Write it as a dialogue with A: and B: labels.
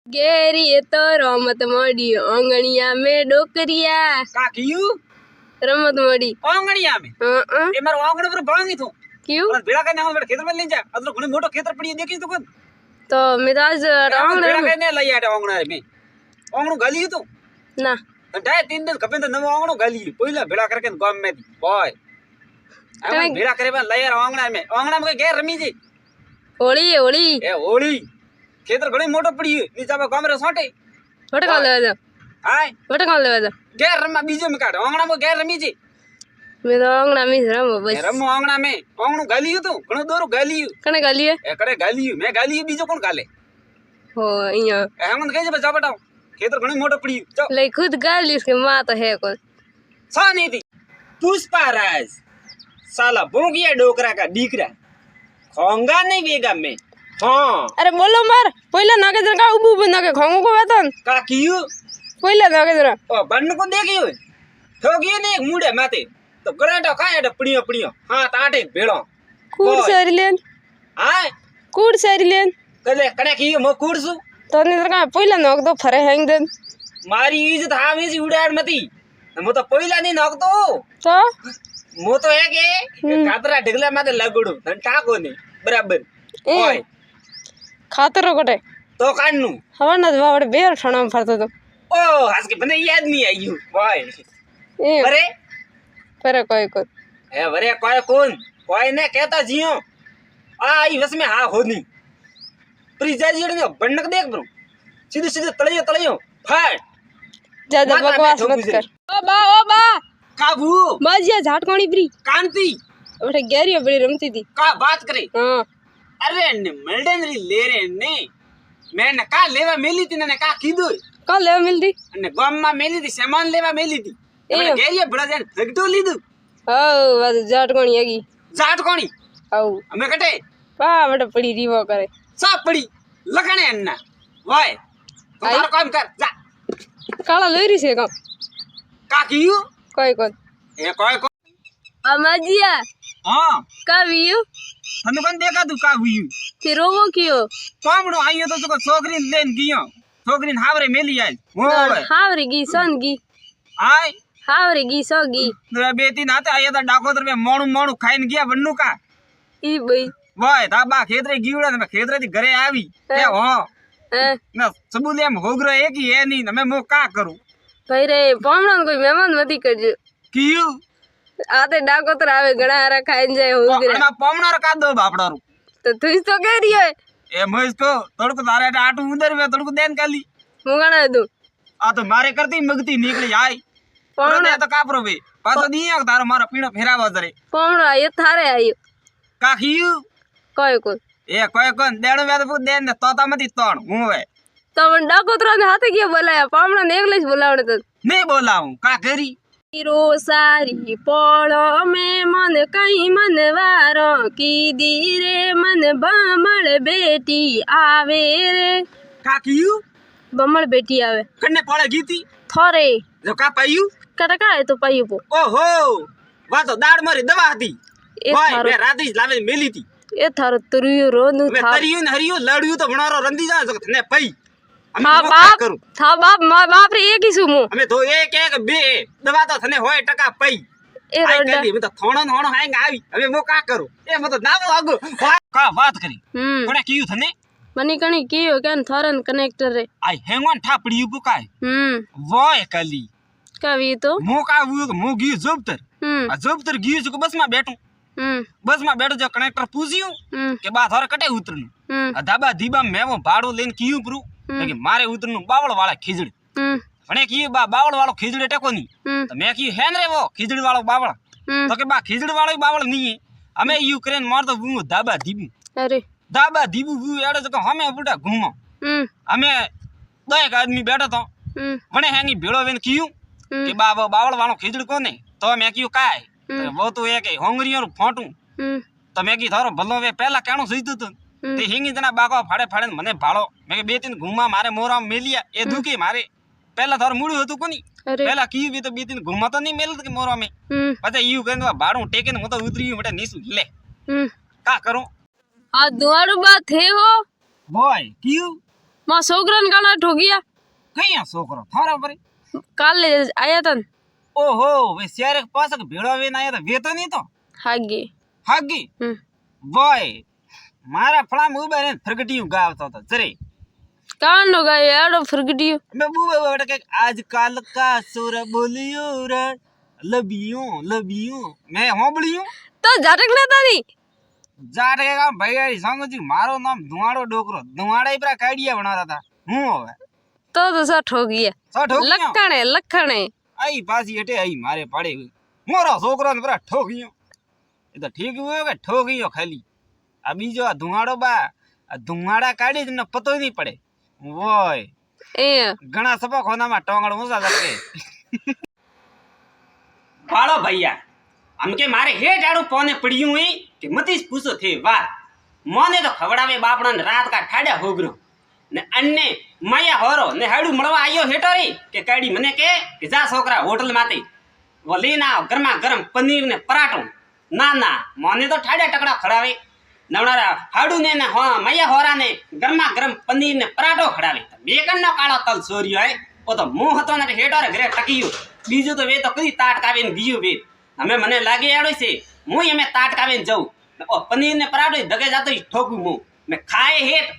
A: गेरी तो रमत मोड़ी आंगनिया में डोकरिया
B: का क्यों
A: रमत मोड़ी
B: आंगणिया में ए मारो आंगण पर भांगी तो
A: क्यों
B: और भेड़ा करने हम खेतर में ले जा अदलो घणे मोटो खेतर पड़ी देखी तो कौन
A: तो मिजाज
B: आंगण भेड़ा करने लई आटे आंगण में आंगण गाली तो
A: ना
B: डाय 3 दिन कपे तो नव आंगण गाली पहिला भेड़ा करके गाम में बॉय हम भेड़ा करे बा लई आंगण में गैर रमी जी
A: होली होली
B: ए होली खेतर घणे मोटो पड़ी नीचा में गाम रे सोटे
A: वट कॉल लेवा
B: हाय
A: वट कॉल लेवा
B: गैर रमा बीजो में काट आंगण में गैर रमी जी
A: मैं तो आंगणा में रमो बस
B: रमो आंगणा में आंगण गाली तो घणो दोरो गाली
A: कने गाली है
B: ए करे गाली मैं गाली बीजो कोण गाले
A: हो इया
B: हम कहे बचा बटाओ खेतर घणी मोटो पड़ी चल
A: ले खुद गाली इसके मां तो है को
B: सा नहीं थी पुष्पाराज साला भोगिया डोकरा का दीकरा खोंगा नहीं वेगा में हाँ
A: अरे बोलो मार पहिला नाके जरा का उबू बना के खाऊं को वेतन
B: का कियो
A: पहिला नाके जरा
B: ओ बन्न को देखियो ठोगियो ने मुड़े माते तो गराटा खाए पड़ियो पड़ियो हां ताटे भेड़ो
A: कूड़ सरीलेन
B: हाय
A: कूड़ सरीलेन
B: कले कने कियो मो कूड़सु
A: तो ने जरा का पहिला नाक दो फरे हैंग देन
B: मारी इज्जत हावे जी उड़ाड़ मती मो तो पहिला नहीं नाक
A: तो
B: मो तो है के कातरा ढगला माते लगड़ो धन टाको ने बराबर ओए
A: खातर कोटे
B: तो कान्नु
A: हवा न वावड़े बेर छणम फरतो तो
B: ओ हस के बने याद नहीं आई भाई
A: ए
B: अरे
A: पर कोई को
B: ए वरे कोई ने कहता जियो आई बस में हाँ होनी प्रीजा जी ने बन्नक देख ब्रो सीधे सीधे तळियो फाट
A: ज्यादा बकवास मत कर ओ बा
B: काबू
A: माजिया झाटकोणी ब्री
B: कांति
A: ओठे गैरियो बड़ी रमती थी
B: का बात करे
A: हां
B: अरे ने मेल्डनरी ले रे ने मैंने का लेवा मेली थी ने का कीधु
A: का लेवा मिलती
B: ने गाम में मेली थी सामान लेवा मेली थी ए गैरिया बड़ा जान फगटो लीधु
A: ओ वाद झाटकोणी आगी
B: झाटकोणी
A: औ
B: हमें कटे
A: बा बड़ा पड़ी रीवो करे
B: सब पड़ी लगने अन्ना वाय तुम्हारा काम कर जा
A: काला लेरी से
B: का कियो
A: कोई को
B: ए कोई
A: अमाजिया
B: हां
A: का वियो
B: तने कौन देखा तू का हुई
A: फिर वो कियो
B: पामड़ो आइयो तो छोकरी लेन गियो छोकरी हावरे मेली आई हो
A: हावरे गी सन गी
B: आय
A: हावरे गी सोगी
B: रे बेटी नाते आया था डाकोतर में मोणू खाइन गया बन्नू का
A: ई बई
B: वाय दाबा खेतरे गीवड़ा ने खेतरे थी घरे आवी के हो ना सबूले में होगरो एक ही है नहीं मैं मो का करूं
A: भाई रे पामड़ा कोई मेहमान मती करजो
B: कियो
A: आते डाकोतर आवे घणा हरा खाइन जाए होगरे
B: ना पामणा का दो बापड़ारू
A: तो तू तो कह रही है
B: ए मैं इसको तड़को तारे आटू उधर में तड़को देन काली
A: मुगाना दू
B: आ तो मारे करती मगती निकली आई
A: पामड़ा
B: तो कापरो बे पासो दिया तारो मारो पीणो फेरावा जरे
A: पामड़ा ये थारे आयो
B: का कियो
A: कोई को
B: ए कोई कोन देण वे तो देन तोता मती तोण हुवे
A: तो मन डाकोतर ने हाथे किया बोलाया पामड़ा ने एकले बोलावड़े तो
B: नहीं बोलाऊं का करी
A: रो सारी पड़ो में मन कहीं मन वारो की दीरे मन बमड़ बेटी आवे रे
B: का कियो
A: बमड़ बेटी आवे
B: कन्ने पड़े गीती
A: थोरे
B: जो का पायू
A: कटका है तो पाइयो पो
B: ओहो वा तो दाड़ मारी दवा थी
A: ए
B: भाई
A: थारो
B: मैं राती लावे मेली थी
A: ए थारो तुरियो रोनु
B: मैं
A: था
B: तरियो न हरियो लड़ियो तो बनारो रंदी जा जो ने पई
A: हाँ बाप था बाप माँ बाप रे एक ही सुमो
B: हमें तो एक एक बे दवा तो थने होए टका पई
A: ए
B: आई
A: रोडा
B: कली मैं तो थोणो थोणो हांग आवी हमें मो का करू ए मत नामो आगो का बात करी कोने कियो थने
A: मनी कणी कियो केन थोरन कनेक्टर रे
B: आई हेंगवन ठा पड़ियो बुकाय वो कली
A: कभी तो
B: मो का मो गियो जोबतर गियो जो बस में बैठू बस में बैठो जो कनेक्टर पूछियो के बात और कटे उतरनु दाबा दीबा में वो भाड़ो लेन कियो प्रू लेकिन मारे उतरनु बावळ वाला खिजड़ भने कियो बा बावळ वालो खिजड़ टेको नी तो मैं कियो हेन रे वो खिजड़ वालो बावळ तो के बा खिजड़ वालो बावळ नी हमें यू करेन मार तो वो दाबा दीबू
A: अरे
B: दाबा दीबू वो एड़े जो हमें बुढ़ा घूमो हमें दो एक आदमी बैठो तो भने हेंगी भेड़ो वेन कियो के बाबा बावळ वालो खिजड़ कोने तो मैं कियो काय तो वो तो एक होंगरियो फोटू तो मैं की थारो भलो वे पहला केणो सीधो तो ते हिंगी जना बाको फाड़े फाड़े मने भाड़ो मैं बे तीन घुमा मारे मोरा मेलिया ए दुखी मारे पहला थारो मुड़ी होतु कोनी पहला की भी तो बे तीन घुमा तो नहीं मेल के मोरा में पता यू कहन भाड़ो टेके न मत उतरी बटे नीसु ले का करूं
A: आ दुआरो बात है हो
B: बॉय क्यों
A: માં છોકરાને કાણા ઠોકિયા
B: કઈ છોકરો થારા પરે
A: કાલે આયા તા ને
B: ઓહો વે શેરે પાસક ભેળો વેન આયા તો વેતો નહીં તો
A: હાગી
B: હાગી બોય મારા ફળામ ઉભા ને ફરગટીયું ગાવતો તો જરે
A: કાનો ગાય આડો ફરગટીયો
B: मैं बुबे बेटा के आजकल का सुर बोलियो रे लबियो मैं होबलियो
A: તો ઝાટક ના તારી
B: जाट के का भैया संग जी मारो नाम धुआड़ो डोकरो धुआड़ा ही पूरा काढ़िया बनाता था हूं होवे
A: તો સા ઠોકિયા
B: सा ठोक
A: લખણે
B: आई पासी हटे आई मारे पड़े मोरो छोकरो ने पूरा ठोकियो ये तो ठीक हुए के ठोकियो खाली आ बीजो आ धुआड़ो बा आ धुआड़ा काढ़ी ने पतो ही नहीं पड़े वोय
A: એ
B: घना सपा खोना में टोंगड़ मुसा सकते बालो भैया हमके मारे हे जाड़ू पौने पड़ियूं हुई कि मतीस पूछो थे वार मोने तो खवड़ावे बापड़ा ने रात का ठाड्या होगरो ने अन्ने माया होरो ने हाडू मळवा आयो हेटो रे के काडी मने के जा छोकरा होटल माते वो लेना गरमा गरम पनीर ने पराठो ना ना मोने तो ठाड्या टकड़ा खड़ावे नवणारा हाडू ने ना हां माया होरा ने गरमा गरम पनीर ने पराठो खड़ावे बेकन नो काळो तल सोरियो है ओ तो मुंह हतो ने हेटो रे घरे टकियो बीजो तो वे तो कदी ताट कावेन गयो वे हमें मने लागे आड़ो से मुई हमें ताट कावेन जाऊ ओ पनीर ने पराठो दगे जातो ठोकू मु मैं खाए हेट